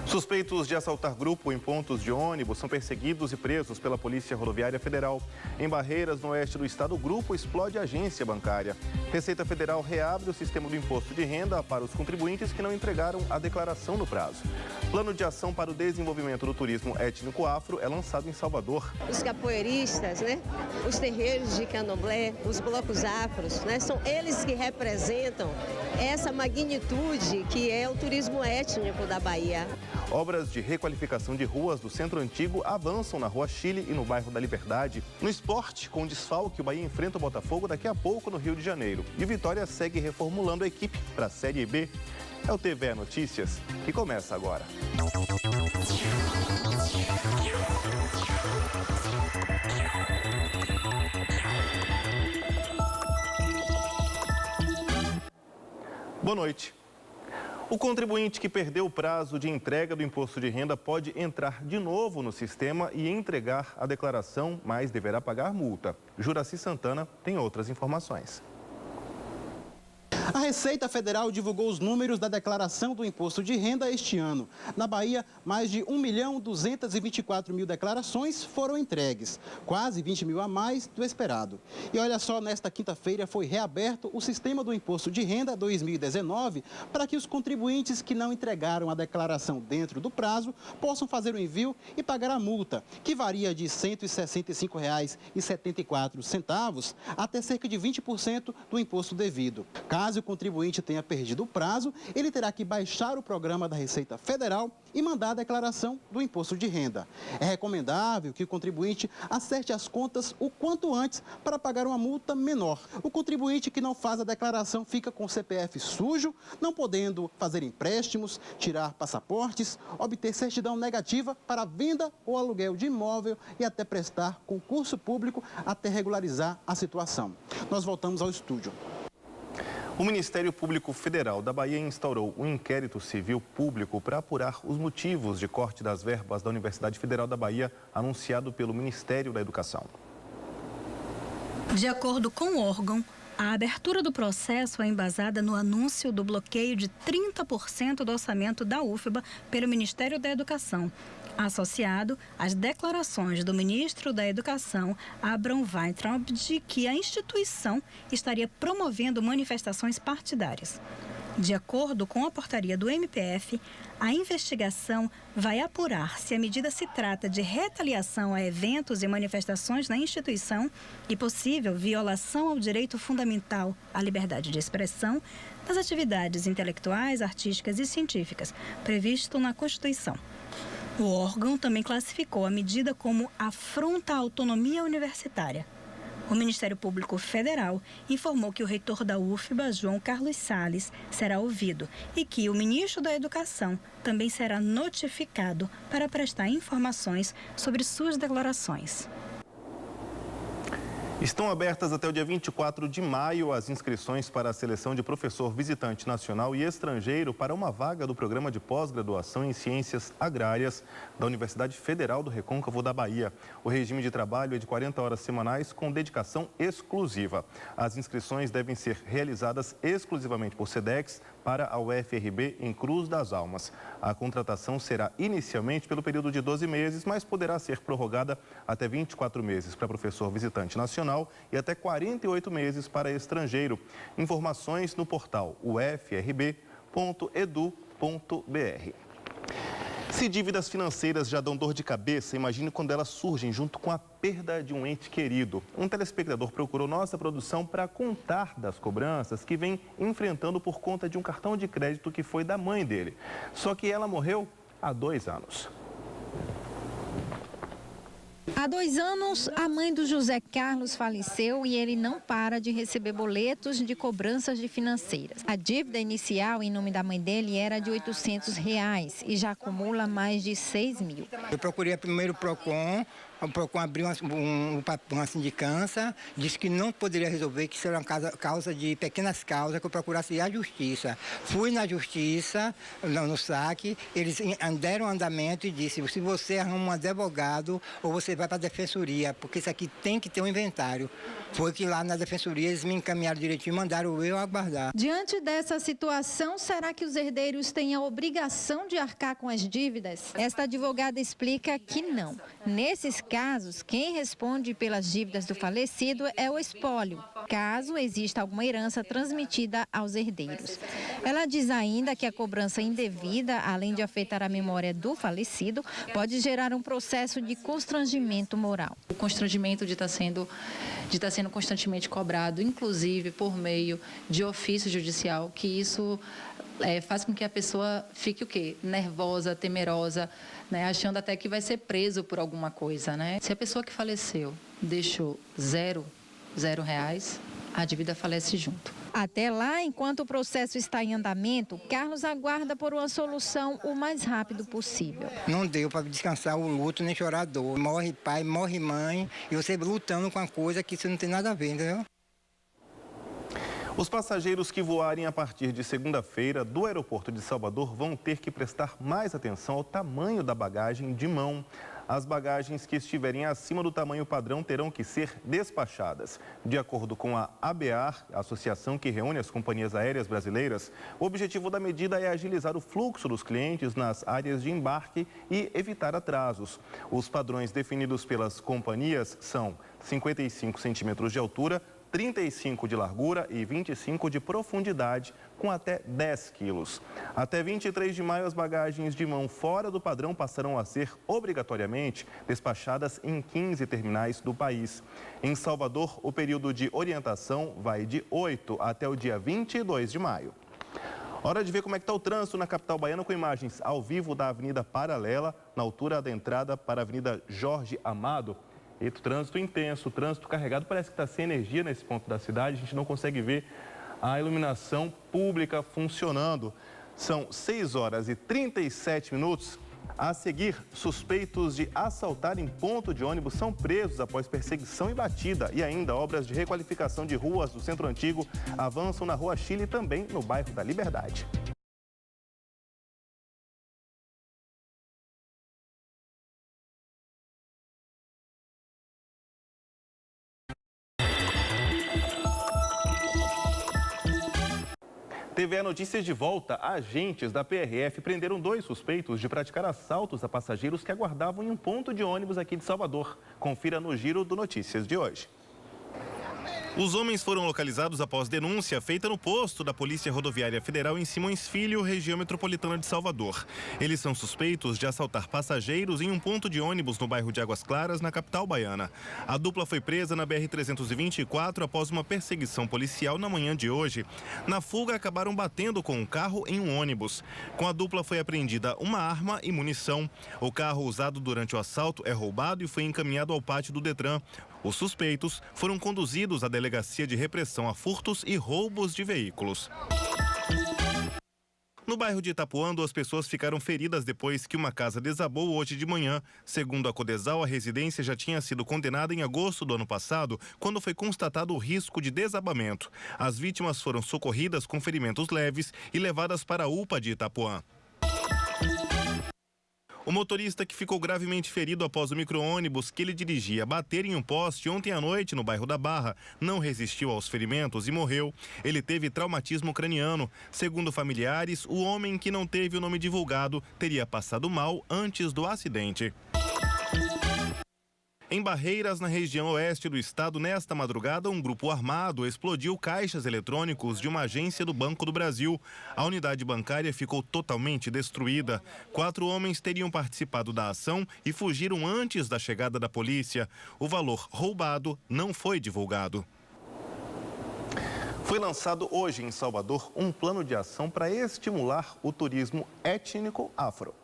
Suspeitos de assaltar grupo em pontos de ônibus são perseguidos e presos pela Polícia Rodoviária Federal. Em Barreiras, no oeste do estado, o grupo explode a agência bancária. Receita Federal reabre o sistema do imposto de renda para os contribuintes que não entregaram a declaração no prazo. Plano de ação para o desenvolvimento do turismo étnico afro é lançado em Salvador. Os capoeiristas, os terreiros de candomblé, os blocos afros, são eles que representam essa magnitude que é o turismo étnico da Bahia. Obras de requalificação de ruas do Centro Antigo avançam na Rua Chile e no bairro da Liberdade. No esporte, com desfalque, o Bahia enfrenta o Botafogo daqui a pouco no Rio de Janeiro. E Vitória segue reformulando a equipe para a Série B. É o TVE Notícias, que começa agora. Boa noite. O contribuinte que perdeu o prazo de entrega do imposto de renda pode entrar de novo no sistema e entregar a declaração, mas deverá pagar multa. Juraci Santana tem outras informações. A Receita Federal divulgou os números da declaração do imposto de renda este ano. Na Bahia, mais de 1.224.000 declarações foram entregues, quase 20 mil a mais do esperado. E olha só, nesta quinta-feira foi reaberto o sistema do imposto de renda 2019 para que os contribuintes que não entregaram a declaração dentro do prazo possam fazer o envio e pagar a multa, que varia de R$ 165,74 até cerca de 20% do imposto devido. Caso o contribuinte tenha perdido o prazo, ele terá que baixar o programa da Receita Federal e mandar a declaração do imposto de renda. É recomendável que o contribuinte acerte as contas o quanto antes para pagar uma multa menor. O contribuinte que não faz a declaração fica com o CPF sujo, não podendo fazer empréstimos, tirar passaportes, obter certidão negativa para venda ou aluguel de imóvel e até prestar concurso público até regularizar a situação. Nós voltamos ao estúdio. O Ministério Público Federal da Bahia instaurou um inquérito civil público para apurar os motivos de corte das verbas da Universidade Federal da Bahia, anunciado pelo Ministério da Educação. De acordo com o órgão, a abertura do processo é embasada no anúncio do bloqueio de 30% do orçamento da UFBA pelo Ministério da Educação, associado às declarações do ministro da Educação, Abraham Weintraub, de que a instituição estaria promovendo manifestações partidárias. De acordo com a portaria do MPF, a investigação vai apurar se a medida se trata de retaliação a eventos e manifestações na instituição e possível violação ao direito fundamental à liberdade de expressão das atividades intelectuais, artísticas e científicas, previsto na Constituição. O órgão também classificou a medida como afronta à autonomia universitária. O Ministério Público Federal informou que o reitor da UFBA, João Carlos Salles, será ouvido e que o ministro da Educação também será notificado para prestar informações sobre suas declarações. Estão abertas até o dia 24 de maio as inscrições para a seleção de professor visitante nacional e estrangeiro para uma vaga do programa de pós-graduação em Ciências Agrárias da Universidade Federal do Recôncavo da Bahia. O regime de trabalho é de 40 horas semanais com dedicação exclusiva. As inscrições devem ser realizadas exclusivamente por SEDEX para a UFRB em Cruz das Almas. A contratação será inicialmente pelo período de 12 meses, mas poderá ser prorrogada até 24 meses para professor visitante nacional e até 48 meses para estrangeiro. Informações no portal ufrb.edu.br. Se dívidas financeiras já dão dor de cabeça, imagine quando elas surgem junto com a perda de um ente querido. Um telespectador procurou nossa produção para contar das cobranças que vem enfrentando por conta de um cartão de crédito que foi da mãe dele. Só que ela morreu há 2 anos. Há 2 anos, a mãe do José Carlos faleceu e ele não para de receber boletos de cobranças de financeiras. A dívida inicial em nome da mãe dele era de R$ 800 e já acumula mais de 6 mil. Eu procurei primeiro o PROCON abriu uma sindicância, disse que não poderia resolver, que isso era uma causa de pequenas causas, que eu procurasse a justiça. Fui na justiça, no SAC, eles deram andamento e disse, se você arruma um advogado ou você vai para a defensoria, porque isso aqui tem que ter um inventário. Foi que lá na defensoria eles me encaminharam direitinho e mandaram eu aguardar. Diante dessa situação, será que os herdeiros têm a obrigação de arcar com as dívidas? Esta advogada explica que não. Nesses casos, quem responde pelas dívidas do falecido é o espólio, caso exista alguma herança transmitida aos herdeiros. Ela diz ainda que a cobrança indevida, além de afetar a memória do falecido, pode gerar um processo de constrangimento moral. O constrangimento de estar sendo constantemente cobrado, inclusive por meio de ofício judicial, que isso faz com que a pessoa fique o quê? Nervosa, temerosa, né? Achando até que vai ser preso por alguma coisa, né? Se a pessoa que faleceu deixou zero reais, a dívida falece junto. Até lá, enquanto o processo está em andamento, Carlos aguarda por uma solução o mais rápido possível. Não deu para descansar o luto nem chorar a dor. Morre pai, morre mãe, e você lutando com uma coisa que isso não tem nada a ver, entendeu? Os passageiros que voarem a partir de segunda-feira do aeroporto de Salvador vão ter que prestar mais atenção ao tamanho da bagagem de mão. As bagagens que estiverem acima do tamanho padrão terão que ser despachadas. De acordo com a ABAR, a associação que reúne as companhias aéreas brasileiras, o objetivo da medida é agilizar o fluxo dos clientes nas áreas de embarque e evitar atrasos. Os padrões definidos pelas companhias são 55 centímetros de altura, 35 de largura e 25 de profundidade, com até 10 quilos. Até 23 de maio, as bagagens de mão fora do padrão passarão a ser obrigatoriamente despachadas em 15 terminais do país. Em Salvador, o período de orientação vai de 8 até o dia 22 de maio. Hora de ver como é que está o trânsito na capital baiana com imagens ao vivo da Avenida Paralela, na altura da entrada para a Avenida Jorge Amado. E trânsito intenso, trânsito carregado, parece que está sem energia nesse ponto da cidade, a gente não consegue ver a iluminação pública funcionando. São 6 horas e 37 minutos. A seguir, suspeitos de assaltar em ponto de ônibus são presos após perseguição e batida. E ainda, obras de requalificação de ruas do Centro Antigo avançam na Rua Chile e também no bairro da Liberdade. TVE Notícias de volta. Agentes da PRF prenderam 2 suspeitos de praticar assaltos a passageiros que aguardavam em um ponto de ônibus aqui de Salvador. Confira no Giro do Notícias de hoje. Os homens foram localizados após denúncia feita no posto da Polícia Rodoviária Federal em Simões Filho, região metropolitana de Salvador. Eles são suspeitos de assaltar passageiros em um ponto de ônibus no bairro de Águas Claras, na capital baiana. A dupla foi presa na BR-324 após uma perseguição policial na manhã de hoje. Na fuga, acabaram batendo com um carro em um ônibus. Com a dupla foi apreendida uma arma e munição. O carro usado durante o assalto é roubado e foi encaminhado ao pátio do Detran. Os suspeitos foram conduzidos à Delegacia de Repressão a Furtos e Roubos de Veículos. No bairro de Itapuã, 2 pessoas ficaram feridas depois que uma casa desabou hoje de manhã. Segundo a Codesal, a residência já tinha sido condenada em agosto do ano passado, quando foi constatado o risco de desabamento. As vítimas foram socorridas com ferimentos leves e levadas para a UPA de Itapuã. O motorista que ficou gravemente ferido após o micro-ônibus que ele dirigia bater em um poste ontem à noite no bairro da Barra não resistiu aos ferimentos e morreu. Ele teve traumatismo craniano. Segundo familiares, o homem, que não teve o nome divulgado, teria passado mal antes do acidente. Em Barreiras, na região oeste do estado, nesta madrugada, um grupo armado explodiu caixas eletrônicos de uma agência do Banco do Brasil. A unidade bancária ficou totalmente destruída. 4 homens teriam participado da ação e fugiram antes da chegada da polícia. O valor roubado não foi divulgado. Foi lançado hoje em Salvador um plano de ação para estimular o turismo étnico afro.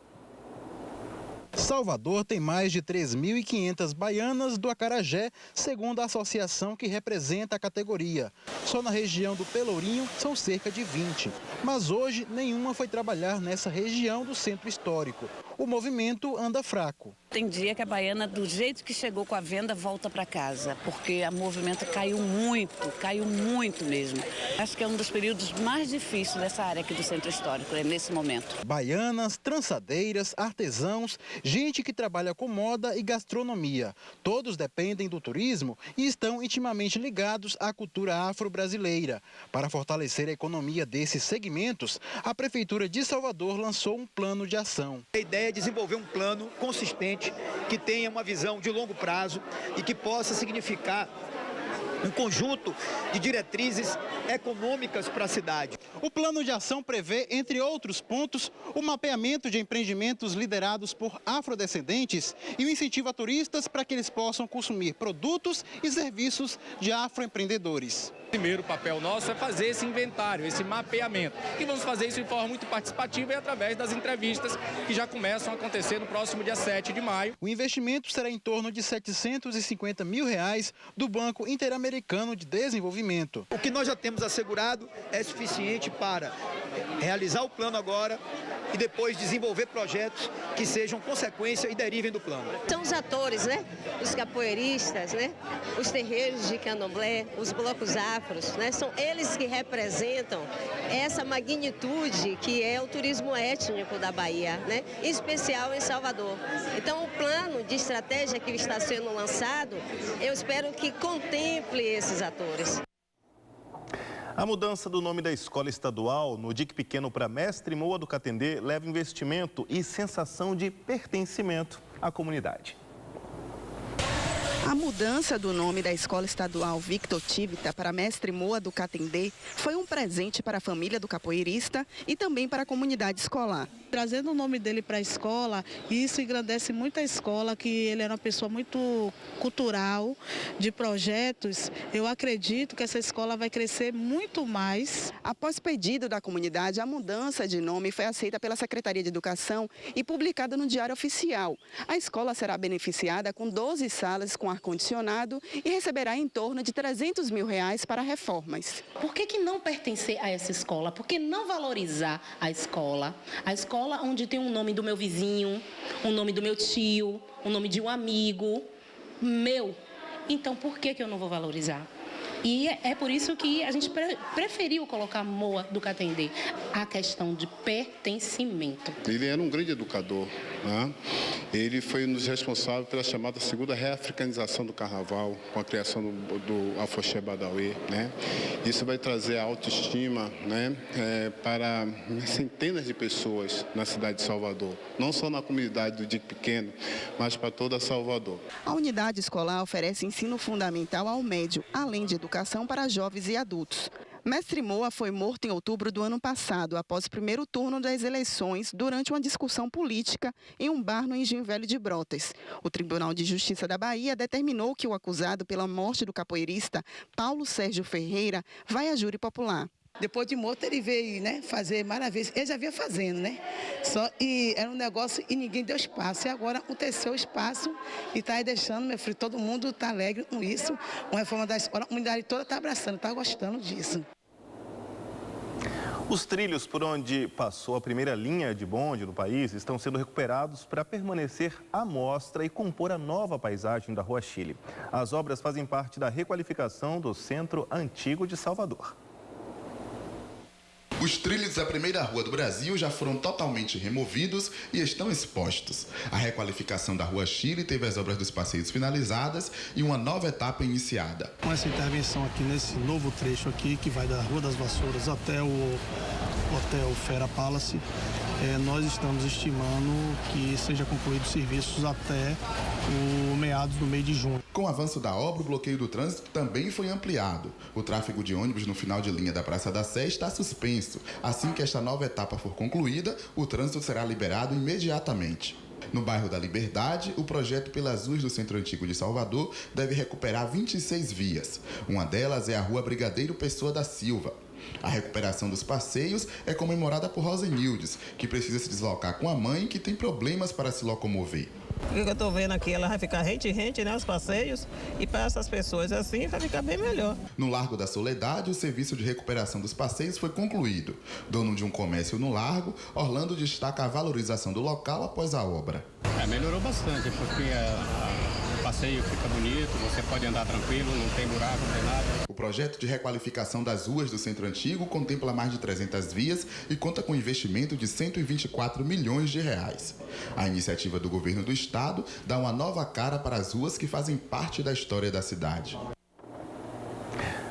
Salvador tem mais de 3.500 baianas do acarajé, segundo a associação que representa a categoria. Só na região do Pelourinho são cerca de 20. Mas hoje nenhuma foi trabalhar nessa região do centro histórico. O movimento anda fraco. Tem dia que a baiana, do jeito que chegou com a venda, volta para casa, porque o movimento caiu muito mesmo. Acho que é um dos períodos mais difíceis dessa área aqui do centro histórico, nesse momento. Baianas, trançadeiras, artesãos, gente que trabalha com moda e gastronomia. Todos dependem do turismo e estão intimamente ligados à cultura afro-brasileira. Para fortalecer a economia desses segmentos, a Prefeitura de Salvador lançou um plano de ação. A ideia é desenvolver um plano consistente, que tenha uma visão de longo prazo e que possa significar um conjunto de diretrizes econômicas para a cidade. O plano de ação prevê, entre outros pontos, o mapeamento de empreendimentos liderados por afrodescendentes e o incentivo a turistas para que eles possam consumir produtos e serviços de afroempreendedores. O primeiro papel nosso é fazer esse inventário, esse mapeamento. E vamos fazer isso de forma muito participativa e através das entrevistas que já começam a acontecer no próximo dia 7 de maio. O investimento será em torno de R$750 mil do Banco Interamericano de Desenvolvimento. O que nós já temos assegurado é suficiente para realizar o plano agora e depois desenvolver projetos que sejam consequência e derivem do plano. São os atores, né? Os capoeiristas, né? Os terreiros de candomblé, os blocos afros, né? São eles que representam essa magnitude que é o turismo étnico da Bahia, né? Em especial em Salvador. Então, o plano de estratégia que está sendo lançado, eu espero que contemple esses atores. A mudança do nome da escola estadual no Dique Pequeno para Mestre Moa do Catendê leva investimento e sensação de pertencimento à comunidade. A mudança do nome da Escola Estadual Victor Tivita para Mestre Moa do Catendê foi um presente para a família do capoeirista e também para a comunidade escolar. Trazendo o nome dele para a escola, isso engrandece muito a escola, que ele era uma pessoa muito cultural, de projetos. Eu acredito que essa escola vai crescer muito mais. Após pedido da comunidade, a mudança de nome foi aceita pela Secretaria de Educação e publicada no Diário Oficial. A escola será beneficiada com 12 salas com ar-condicionado e receberá em torno de R$300 mil para reformas. Por que não pertencer a essa escola? Por que não valorizar a escola? A escola onde tem o nome do meu vizinho, o nome do meu tio, o nome de um amigo meu. Então, por que eu não vou valorizar? E é por isso que a gente preferiu colocar Moa do Catendê, a questão de pertencimento. Ele era um grande educador, né? Ele foi um dos responsáveis pela chamada segunda reafricanização do carnaval, com a criação do Afoxé Badawi, né? Isso vai trazer a autoestima, né, para centenas de pessoas na cidade de Salvador, não só na comunidade do Dique Pequeno, mas para toda Salvador. A unidade escolar oferece ensino fundamental ao médio, além de educação para jovens e adultos. Mestre Moa foi morto em outubro do ano passado, após o primeiro turno das eleições, durante uma discussão política em um bar no Engenho Velho de Brotas. O Tribunal de Justiça da Bahia determinou que o acusado pela morte do capoeirista Paulo Sérgio Ferreira vai à júri popular. Depois de morto, ele veio, né, fazer maravilhas. Ele já vinha fazendo, né? E era um negócio e ninguém deu espaço. E agora aconteceu o espaço e está aí deixando, meu filho, todo mundo está alegre com isso. Uma reforma da escola, a comunidade toda está abraçando, está gostando disso. Os trilhos por onde passou a primeira linha de bonde no país estão sendo recuperados para permanecer à mostra e compor a nova paisagem da Rua Chile. As obras fazem parte da requalificação do Centro Antigo de Salvador. Os trilhos da primeira rua do Brasil já foram totalmente removidos e estão expostos. A requalificação da Rua Chile teve as obras dos passeios finalizadas e uma nova etapa iniciada. Com essa intervenção aqui nesse novo trecho aqui, que vai da Rua das Vassouras até o Hotel Fera Palace, nós estamos estimando que seja concluído serviços até o meados do mês de junho. Com o avanço da obra, o bloqueio do trânsito também foi ampliado. O tráfego de ônibus no final de linha da Praça da Sé está suspenso. Assim que esta nova etapa for concluída, o trânsito será liberado imediatamente. No bairro da Liberdade, o projeto Pelas Ruas do Centro Antigo de Salvador deve recuperar 26 vias. Uma delas é a Rua Brigadeiro Pessoa da Silva. A recuperação dos passeios é comemorada por Rosenildes, que precisa se deslocar com a mãe que tem problemas para se locomover. O que eu estou vendo aqui, ela vai ficar rente, né, os passeios, e para essas pessoas assim vai ficar bem melhor. No Largo da Soledade, o serviço de recuperação dos passeios foi concluído. Dono de um comércio no Largo, Orlando destaca a valorização do local após a obra. Melhorou bastante, porque o passeio fica bonito, você pode andar tranquilo, não tem buraco, não tem nada. O projeto de requalificação das ruas do Centro Antigo contempla mais de 300 vias e conta com investimento de 124 milhões de reais. A iniciativa do governo do estado dá uma nova cara para as ruas que fazem parte da história da cidade.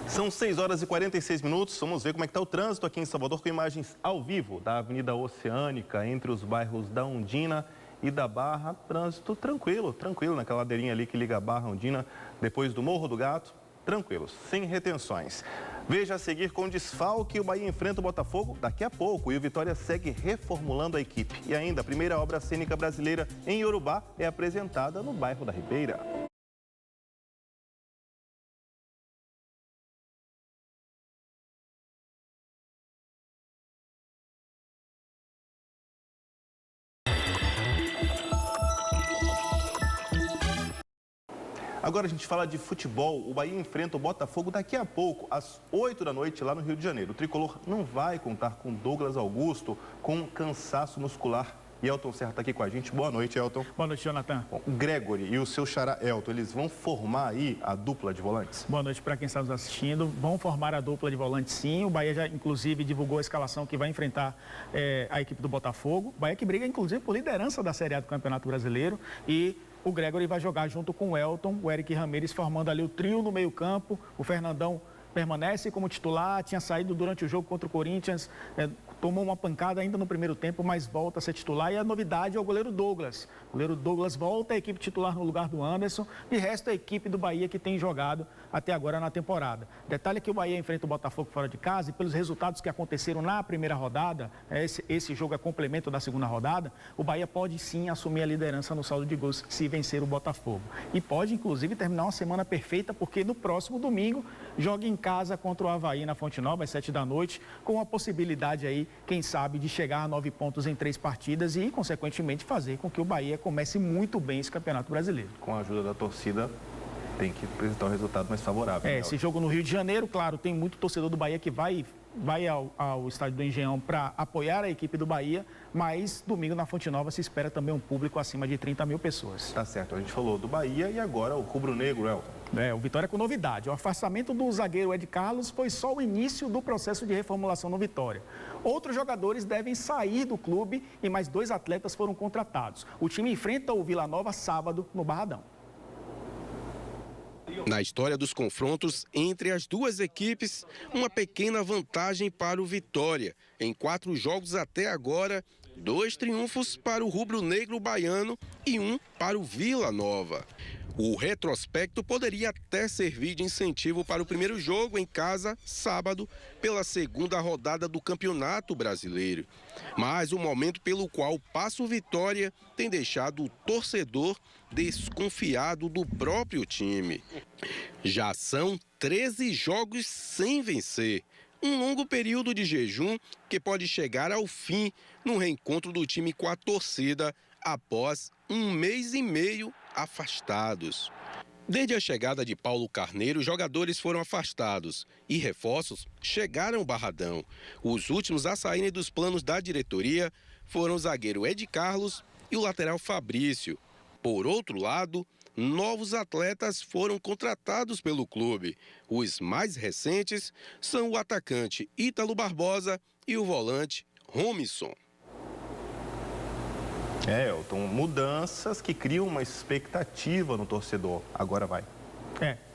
São 6 horas e 46 minutos. Vamos ver como é que está o trânsito aqui em Salvador com imagens ao vivo da Avenida Oceânica, entre os bairros da Ondina e da Barra. Trânsito tranquilo naquela ladeirinha ali que liga a Barra Ondina, depois do Morro do Gato. Tranquilos, sem retenções. Veja a seguir com desfalque, o Bahia enfrenta o Botafogo daqui a pouco e o Vitória segue reformulando a equipe. E ainda, a primeira obra cênica brasileira em Iorubá é apresentada no bairro da Ribeira. Agora a gente fala de futebol. O Bahia enfrenta o Botafogo daqui a pouco, às 8 da noite, lá no Rio de Janeiro. O tricolor não vai contar com Douglas Augusto, com cansaço muscular. E Elton Serra está aqui com a gente. Boa noite, Elton. Boa noite, Jonathan. Bom, Gregory e o seu xará Elton, eles vão formar aí a dupla de volantes? Boa noite para quem está nos assistindo. Vão formar a dupla de volantes, sim. O Bahia já, inclusive, divulgou a escalação que vai enfrentar a equipe do Botafogo. O Bahia que briga, inclusive, por liderança da Série A do Campeonato Brasileiro. E o Gregory vai jogar junto com o Elton, o Eric Ramírez, formando ali o trio no meio-campo. O Fernandão permanece como titular, tinha saído durante o jogo contra o Corinthians, tomou uma pancada ainda no primeiro tempo, mas volta a ser titular. E a novidade é o goleiro Douglas. O goleiro Douglas volta à equipe titular no lugar do Anderson. E resta a equipe do Bahia que tem jogado até agora na temporada. Detalhe que o Bahia enfrenta o Botafogo fora de casa e pelos resultados que aconteceram na primeira rodada, esse jogo é complemento da segunda rodada, o Bahia pode sim assumir a liderança no saldo de gols se vencer o Botafogo. E pode, inclusive, terminar uma semana perfeita, porque no próximo domingo joga em casa contra o Avaí na Fonte Nova, às 7 da noite, com a possibilidade aí, quem sabe, de chegar a 9 pontos em 3 partidas e, consequentemente, fazer com que o Bahia comece muito bem esse Campeonato Brasileiro. Com a ajuda da torcida, tem que apresentar um resultado mais favorável. Esse jogo no Rio de Janeiro, claro, tem muito torcedor do Bahia que vai ao estádio do Engenhão para apoiar a equipe do Bahia, mas domingo na Fonte Nova se espera também um público acima de 30 mil pessoas. Tá certo, a gente falou do Bahia e agora o rubro-negro, Elton. O Vitória com novidade. O afastamento do zagueiro Ed Carlos foi só o início do processo de reformulação no Vitória. Outros jogadores devem sair do clube e mais 2 atletas foram contratados. O time enfrenta o Vila Nova sábado no Barradão. Na história dos confrontos entre as duas equipes, uma pequena vantagem para o Vitória. Em 4 jogos até agora, 2 triunfos para o rubro-negro baiano e 1 para o Vila Nova. O retrospecto poderia até servir de incentivo para o primeiro jogo em casa, sábado, pela segunda rodada do Campeonato Brasileiro. Mas o momento pelo qual passa o Vitória tem deixado o torcedor desconfiado do próprio time. Já são 13 jogos sem vencer. Um longo período de jejum que pode chegar ao fim no reencontro do time com a torcida após 1 mês e meio afastados. Desde a chegada de Paulo Carneiro, os jogadores foram afastados e reforços chegaram ao Barradão. Os últimos a saírem dos planos da diretoria foram o zagueiro Ed Carlos e o lateral Fabrício. Por outro lado, novos atletas foram contratados pelo clube. Os mais recentes são o atacante Ítalo Barbosa e o volante Romisson. Elton, mudanças que criam uma expectativa no torcedor. Agora vai.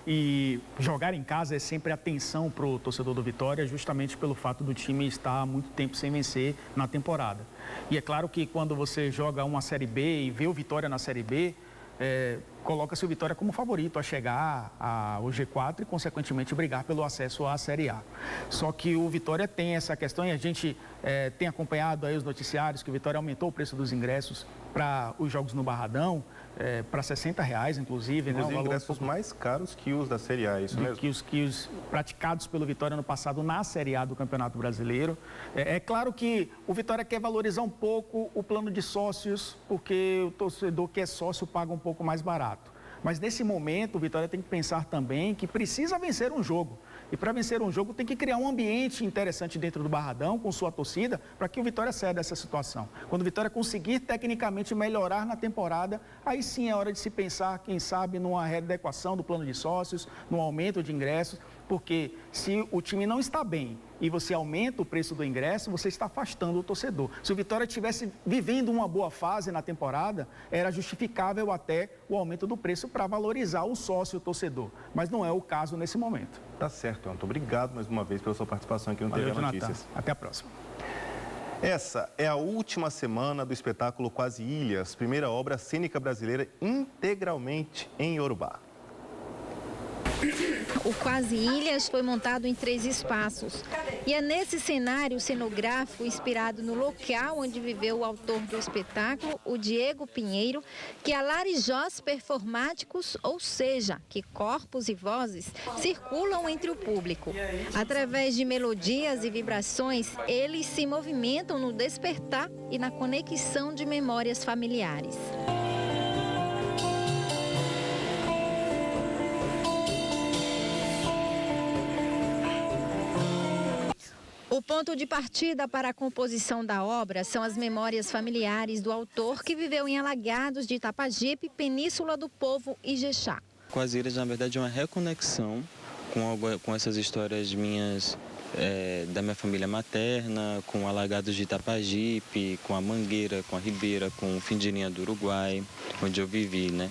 E jogar em casa é sempre atenção para o torcedor do Vitória, justamente pelo fato do time estar há muito tempo sem vencer na temporada. E é claro que quando você joga uma Série B e vê o Vitória na Série B, coloca-se o Vitória como favorito a chegar ao G4 e, consequentemente, brigar pelo acesso à Série A. Só que o Vitória tem essa questão e a gente tem acompanhado aí os noticiários que o Vitória aumentou o preço dos ingressos para os jogos no Barradão, para R$60, inclusive. Inclusive, né? Ingressos mais caros que os da Série A, isso mesmo? Que os praticados pelo Vitória no passado na Série A do Campeonato Brasileiro. É claro que o Vitória quer valorizar um pouco o plano de sócios, porque o torcedor que é sócio paga um pouco mais barato. Mas nesse momento, o Vitória tem que pensar também que precisa vencer um jogo. E para vencer um jogo tem que criar um ambiente interessante dentro do Barradão, com sua torcida, para que o Vitória saia dessa situação. Quando o Vitória conseguir tecnicamente melhorar na temporada, aí sim é hora de se pensar, quem sabe, numa readequação do plano de sócios, num aumento de ingressos, porque se o time não está bem e você aumenta o preço do ingresso, você está afastando o torcedor. Se o Vitória estivesse vivendo uma boa fase na temporada, era justificável até o aumento do preço para valorizar o sócio, o torcedor. Mas não é o caso nesse momento. Tá certo, Elton. Obrigado mais uma vez pela sua participação aqui no Valeu, TV Notícias. Até a próxima. Essa é a última semana do espetáculo Quase Ilhas, primeira obra cênica brasileira integralmente em Iorubá. O Quase Ilhas foi montado em 3 espaços. E é nesse cenário cenográfico, inspirado no local onde viveu o autor do espetáculo, o Diego Pinheiro, que alarijós performáticos, ou seja, que corpos e vozes circulam entre o público. Através de melodias e vibrações, eles se movimentam no despertar e na conexão de memórias familiares. O ponto de partida para a composição da obra são as memórias familiares do autor, que viveu em Alagados de Itapajipe, Península do Povo Ijexá. Quase Ilhas, na verdade, é uma reconexão com essas histórias minhas, da minha família materna, com Alagados de Itapajipe, com a Mangueira, com a Ribeira, com o fim de linha do Uruguai, onde eu vivi, né?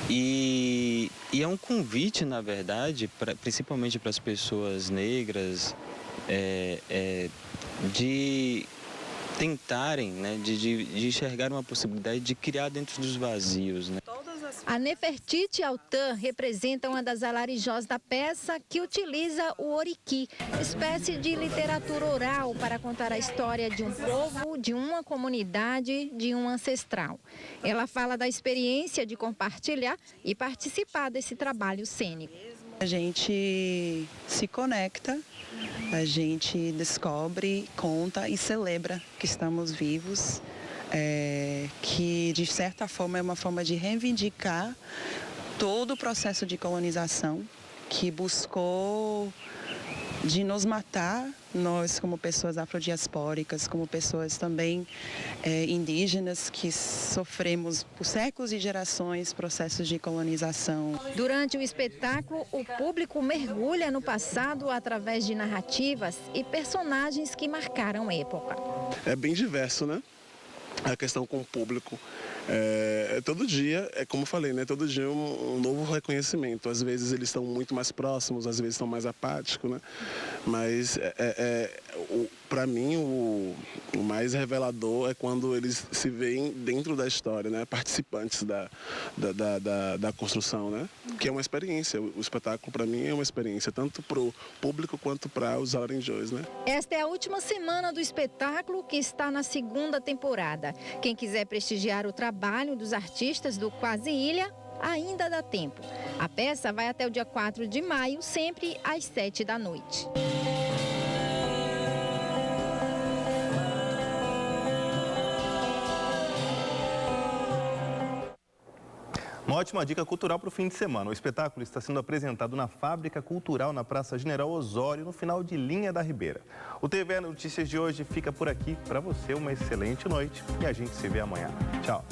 E é um convite, na verdade, principalmente para as pessoas negras, de tentarem, né, de enxergar uma possibilidade de criar dentro dos vazios, né? A Nefertiti Altã representa uma das alarijós da peça, que utiliza o oriqui, espécie de literatura oral para contar a história de um povo, de uma comunidade, de um ancestral. Ela fala da experiência de compartilhar e participar desse trabalho cênico. A gente se conecta, a gente descobre, conta e celebra que estamos vivos, que de certa forma é uma forma de reivindicar todo o processo de colonização que buscou de nos matar, nós como pessoas afrodiaspóricas, como pessoas também indígenas, que sofremos por séculos e gerações processos de colonização. Durante o espetáculo, o público mergulha no passado através de narrativas e personagens que marcaram época. É bem diverso, né? A questão com o público. Todo dia, como eu falei, né? Todo dia um novo reconhecimento. Às vezes eles estão muito mais próximos, às vezes estão mais apáticos, né? Mas para mim o mais revelador é quando eles se veem dentro da história, né? Participantes da construção, né? Que é uma experiência. O espetáculo para mim é uma experiência, tanto para o público quanto para os alarijós, né? Esta é a última semana do espetáculo, que está na 2ª temporada. Quem quiser prestigiar o trabalho dos artistas do Quase Ilha, ainda dá tempo. A peça vai até o dia 4 de maio, sempre às 7 da noite. Uma ótima dica cultural para o fim de semana. O espetáculo está sendo apresentado na Fábrica Cultural, na Praça General Osório, no final de linha da Ribeira. O TV Notícias de hoje fica por aqui. Para você, uma excelente noite e a gente se vê amanhã. Tchau.